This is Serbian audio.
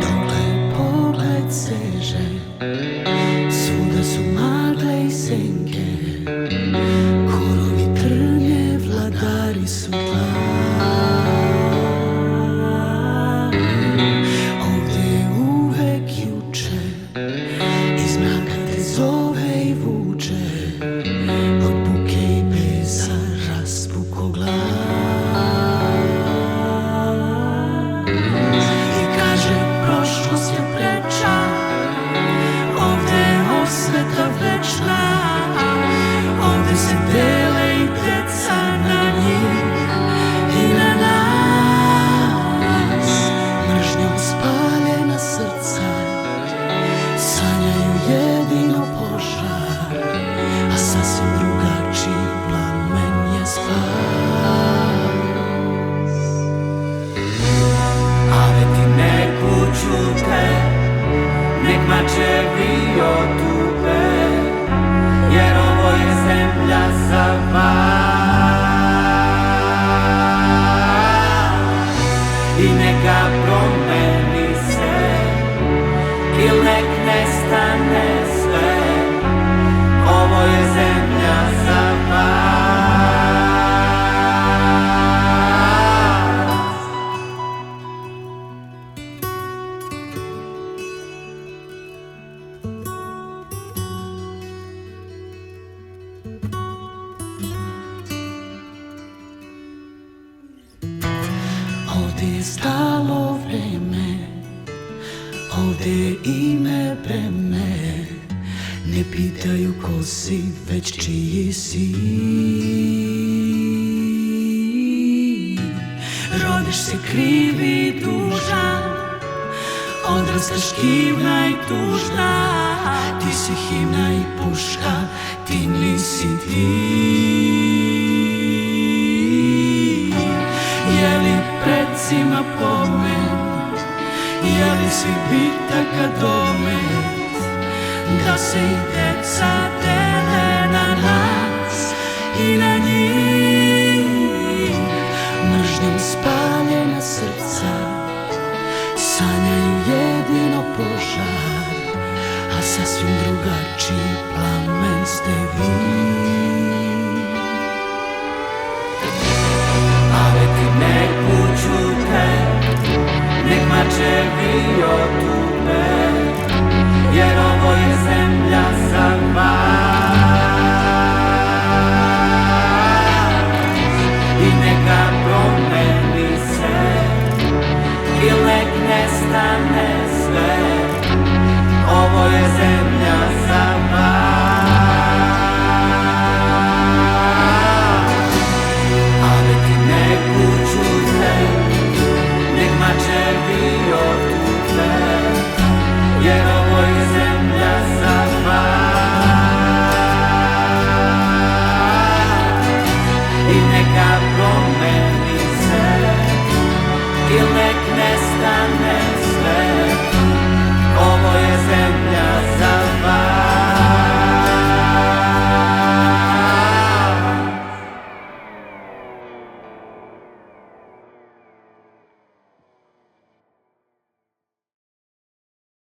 Dokle pogled seže, svuda su magle i senke, korovi trnje, vladari su tla. Ovdje je uvek juče, iz mraka te zove i vuče, od buke i beza raspuko glas. Prošlost je preča, ovde je osveta večna, ovde se dele i deca na njih i na nas. Mržnjom spaljena srca sanjaju jedino požar, a sasvim drugačiji plamen je spas. Ave ti neku čute, nek mačevi otupe, jer ovo je zemlja za vas. I neka promeni se, il nek nestane sve, ovo je zemlja za vas. Ovdje je stalo vreme, ovdje je ime breme, ne pitaju ko si, već čiji si. Rodiš se kriv i dužan, odrastaš kivna i tužna, ti si himna i puška, ti nisi ti. Je li predsima pomen, je li svi bitaka domet, da se i deca dele na nas i na njih. Mržnjom spaljena srca sanjaju jedino požar, a sasvim drugačiji plamen ste vi. Neku čute, nek mačevi otupe, jer ovo je zemlja za vas. I neka promeni se, il nek nestane sve, ovo je zemlja